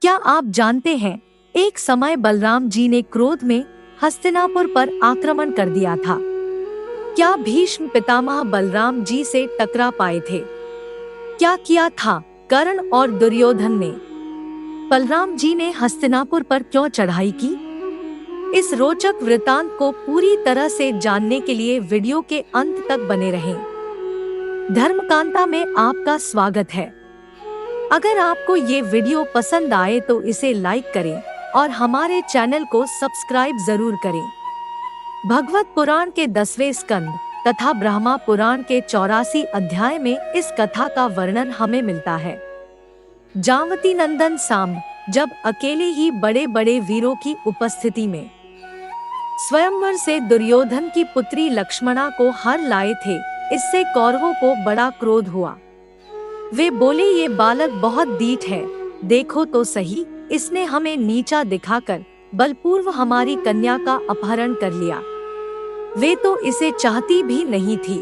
क्या आप जानते हैं, एक समय बलराम जी ने क्रोध में हस्तिनापुर पर आक्रमण कर दिया था। क्या भीष्म पितामह बलराम जी से टकरा पाए थे? क्या किया था कर्ण और दुर्योधन ने? बलराम जी ने हस्तिनापुर पर क्यों चढ़ाई की? इस रोचक वृतांत को पूरी तरह से जानने के लिए वीडियो के अंत तक बने रहें। धर्मकांता में आपका स्वागत है। अगर आपको ये वीडियो पसंद आए तो इसे लाइक करें और हमारे चैनल को सब्सक्राइब जरूर करें। भगवत पुराण के 10वें स्कंद तथा ब्रह्मा पुराण के 84 अध्याय में इस कथा का वर्णन हमें मिलता है। जामवती नंदन सांब जब अकेले ही बड़े बड़े वीरों की उपस्थिति में स्वयंवर से दुर्योधन की पुत्री लक्ष्मणा को हर लाए थे, इससे कौरवों को बड़ा क्रोध हुआ। वे बोले, ये बालक बहुत दीठ है, देखो तो सही, इसने हमें नीचा दिखाकर बलपूर्व हमारी कन्या का अपहरण कर लिया। वे तो इसे चाहती भी नहीं थी।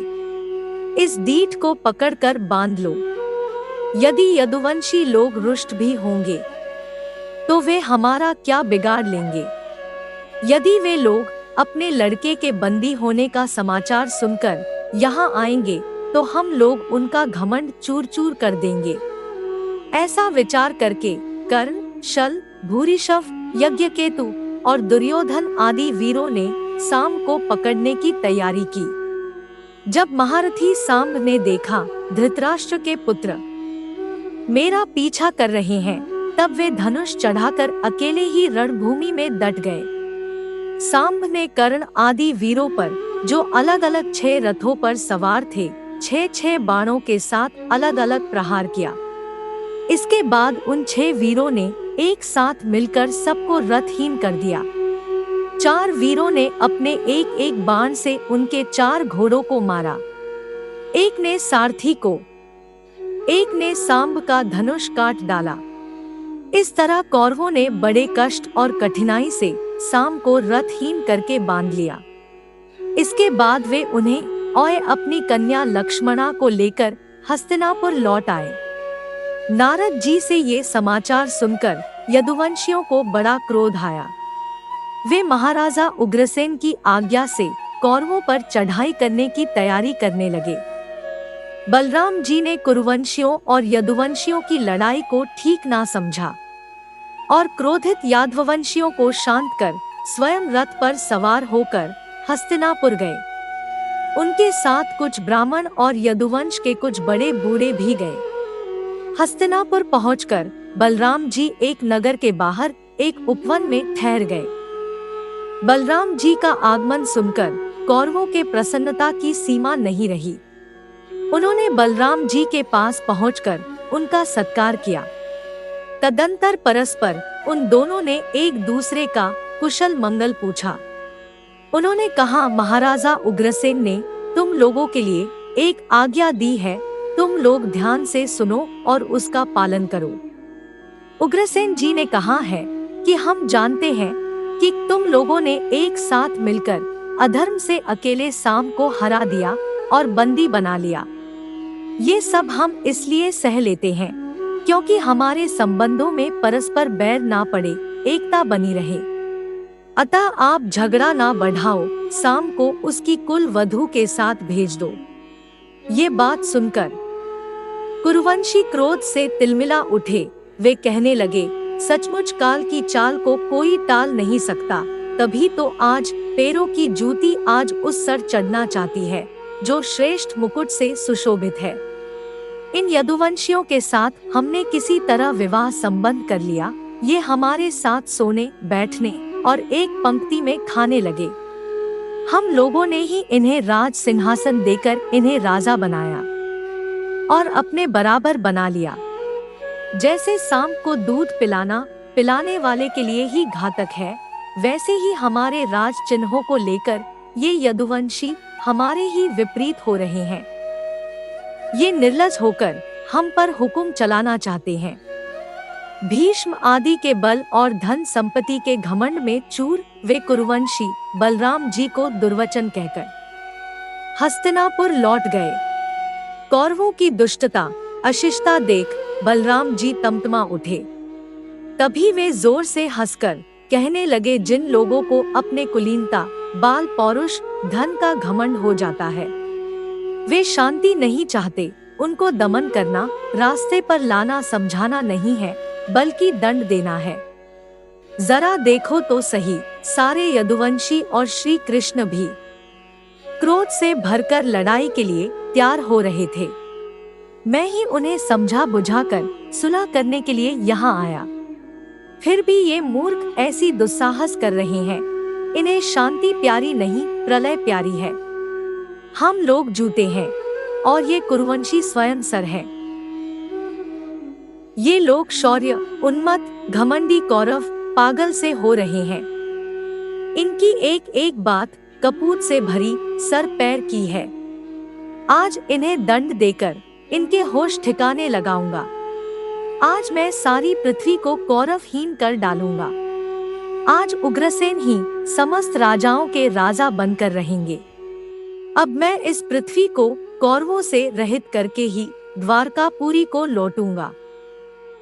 इस दीठ को पकड़कर बांध लो। यदि यदुवंशी लोग रुष्ट भी होंगे तो वे हमारा क्या बिगाड़ लेंगे? यदि वे लोग अपने लड़के के बंदी होने का समाचार सुनकर यहाँ आएंगे तो हम लोग उनका घमंड चूर चूर कर देंगे। ऐसा विचार करके कर्ण, शल, भूरिश्रव, यज्ञकेतु और दुर्योधन आदि वीरों ने सांब को पकड़ने की तैयारी की। जब महारथी सांब ने देखा धृतराष्ट्र के पुत्र मेरा पीछा कर रहे हैं, तब वे धनुष चढ़ाकर अकेले ही रणभूमि में डट गए। सांब ने कर्ण आदि वीरों पर, जो अलग अलग 6 रथों पर सवार थे, 6 बाणों के साथ अलग अलग प्रहार किया। इसके बाद उन 6 वीरों ने एक साथ मिलकर सबको रथहीन कर दिया। 4 वीरों ने अपने एक एक बाण से उनके 4 घोड़ों को मारा। एक ने सारथी को, एक ने सांब का धनुष काट डाला। इस तरह कौरवों ने बड़े कष्ट और कठिनाई से सांब को रथहीन करके बांध लिया। इसके बाद वे उन्हें और अपनी कन्या लक्ष्मणा को लेकर हस्तिनापुर लौट आए। नारद जी से ये समाचार सुनकर यदुवंशियों को बड़ा क्रोध आया। वे महाराजा उग्रसेन की आज्ञा से कौरवों पर चढ़ाई करने की तैयारी करने लगे। बलराम जी ने कुरुवंशियों और यदुवंशियों की लड़ाई को ठीक ना समझा और क्रोधित यादववंशियों को शांत कर स्वयं रथ पर सवार होकर हस्तिनापुर गए। उनके साथ कुछ ब्राह्मण और यदुवंश के कुछ बड़े बूढ़े भी गए। हस्तिनापुर पहुंचकर बलराम जी एक नगर के बाहर एक उपवन में ठहर गए। बलराम जी का आगमन सुनकर कौरवों के प्रसन्नता की सीमा नहीं रही। उन्होंने बलराम जी के पास पहुंचकर उनका सत्कार किया। तदंतर परस्पर उन दोनों ने एक दूसरे का कुशल मंगल पूछा। उन्होंने कहा, महाराजा उग्रसेन ने तुम लोगों के लिए एक आज्ञा दी है, तुम लोग ध्यान से सुनो और उसका पालन करो। उग्रसेन जी ने कहा है कि हम जानते हैं कि तुम लोगों ने एक साथ मिलकर अधर्म से अकेले सांब को हरा दिया और बंदी बना लिया। ये सब हम इसलिए सह लेते हैं क्योंकि हमारे संबंधों में परस्पर बैर ना पड़े, एकता बनी रहे। अतः आप झगड़ा ना बढ़ाओ, सांब को उसकी कुल वधू के साथ भेज दो। ये बात सुनकर कुरुवंशी क्रोध से तिलमिला उठे। वे कहने लगे, सचमुच काल की चाल को कोई टाल नहीं सकता। तभी तो आज पैरों की जूती आज उस सर चढ़ना चाहती है जो श्रेष्ठ मुकुट से सुशोभित है। इन यदुवंशियों के साथ हमने किसी तरह विवाह संबंध कर लिया। ये हमारे साथ सोने, बैठने और एक पंक्ति में खाने लगे। हम लोगों ने ही इन्हें राज सिंहासन देकर इन्हें राजा बनाया और अपने बराबर बना लिया। जैसे सांप को दूध पिलाना पिलाने वाले के लिए ही घातक है, वैसे ही हमारे राज चिन्हों को लेकर ये यदुवंशी हमारे ही विपरीत हो रहे हैं। ये निर्लज होकर हम पर हुक्म चलाना चाहते हैं। भीष्म आदि के बल और धन संपत्ति के घमंड में चूर वे कुरुवंशी बलराम जी को दुर्वचन कहकर हस्तिनापुर लौट गए। कौरवों की दुष्टता, अशिष्टता देख बलराम जी तमतमा उठे। तभी वे जोर से हंसकर कहने लगे, जिन लोगों को अपने कुलीनता, बाल, पौरुष, धन का घमंड हो जाता है, वे शांति नहीं चाहते। उनको दमन करना, रास्ते पर लाना समझाना नहीं है, बल्कि दंड देना है। जरा देखो तो सही, सारे यदुवंशी और श्री कृष्ण भी क्रोध से भरकर लड़ाई के लिए तैयार हो रहे थे। मैं ही उन्हें समझा बुझाकर सुलह करने के लिए यहाँ आया। फिर भी ये मूर्ख ऐसी दुस्साहस कर रहे हैं। इन्हें शांति प्यारी नहीं, प्रलय प्यारी है। हम लोग जूते हैं और ये कुरुवंशी स्वयं सर हैं। ये लोग शौर्य, उन्मत्त, घमंडी कौरव, पागल से हो रहे हैं। इनकी एक एक बात कपूत से भरी सर पैर की है। आज इन्हें दंड देकर इनके होश ठिकाने लगाऊंगा। आज मैं सारी पृथ्वी को कौरवहीन कर डालूंगा। आज उग्रसेन ही समस्त राजाओं के राजा बनकर रहेंगे। अब मैं इस पृथ्वी को कौरवों से रहित करके ही द्वारकापुरी को लौटूंगा।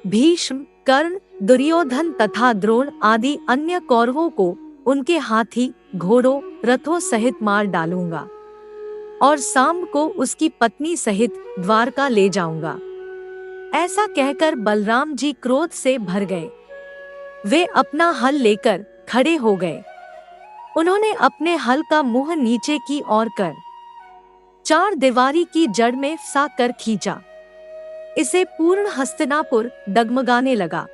भीष्म, कर्ण, दुर्योधन तथा द्रोण आदि अन्य कौरवों को उनके हाथी, घोड़ों, रथों सहित मार डालूंगा और सांब को उसकी पत्नी सहित द्वारका ले जाऊंगा। ऐसा कहकर बलराम जी क्रोध से भर गए। वे अपना हल लेकर खड़े हो गए। उन्होंने अपने हल का मुंह नीचे की ओर कर चार दीवारी की जड़ में सा कर खींचा। इसे पूर्ण हस्तिनापुर डगमगाने लगा।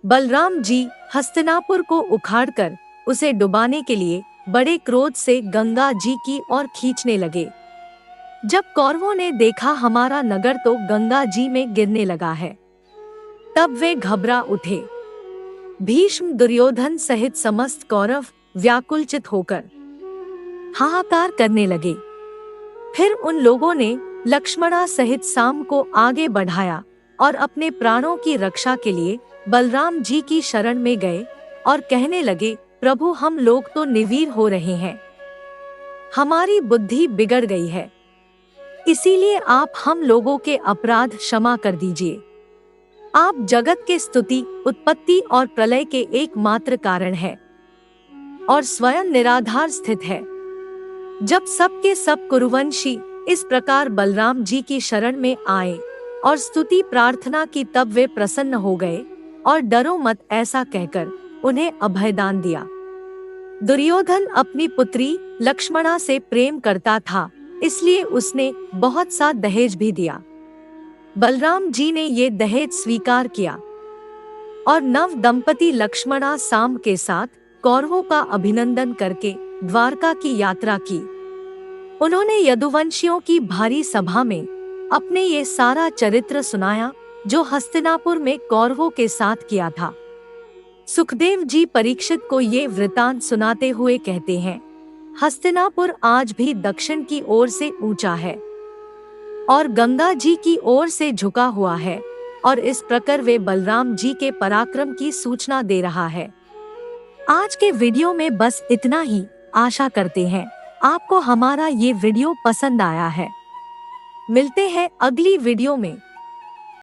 बलराम जी हस्तिनापुर को उखाड़कर उसे डुबाने के लिए बड़े क्रोध से गंगा जी की ओर खींचने लगे। जब कौरवों ने देखा हमारा नगर तो गंगा जी में गिरने लगा है, तब वे घबरा उठे। भीष्म, दुर्योधन सहित समस्त कौरव व्याकुलचित होकर हाहाकार करने लगे। फिर उन लोगों ने लक्ष्मणा सहित सांब को आगे बढ़ाया और अपने प्राणों की रक्षा के लिए बलराम जी की शरण में गए और कहने लगे, प्रभु, हम लोग तो निवीर हो रहे हैं। हमारी बुद्धि बिगड़ गई है, इसीलिए आप हम लोगों के अपराध क्षमा कर दीजिए। आप जगत के स्तुति, उत्पत्ति और प्रलय के एकमात्र कारण है और स्वयं निराधार स्थित है। जब सब के सब कुरुवंशी इस प्रकार बलराम जी की शरण में आए और स्तुति प्रार्थना की, तब वे प्रसन्न हो गए और डरो मत ऐसा कहकर उन्हें अभयदान दिया। दुर्योधन अपनी पुत्री लक्ष्मणा से प्रेम करता था, इसलिए उसने बहुत सा दहेज भी दिया। बलराम जी ने ये दहेज स्वीकार किया और नव दंपति लक्ष्मणा सांब के साथ कौरवों का अभिनंदन करके द्वारका की यात्रा की। उन्होंने यदुवंशियों की भारी सभा में अपने ये सारा चरित्र सुनाया जो हस्तिनापुर में कौरवों के साथ किया था। सुखदेव जी परीक्षित को ये वृतांत सुनाते हुए कहते हैं, हस्तिनापुर आज भी दक्षिण की ओर से ऊंचा है और गंगा जी की ओर से झुका हुआ है और इस प्रकार वे बलराम जी के पराक्रम की सूचना दे रहा है। आज के वीडियो में बस इतना ही। आशा करते हैं आपको हमारा ये वीडियो पसंद आया है। मिलते हैं अगली वीडियो में।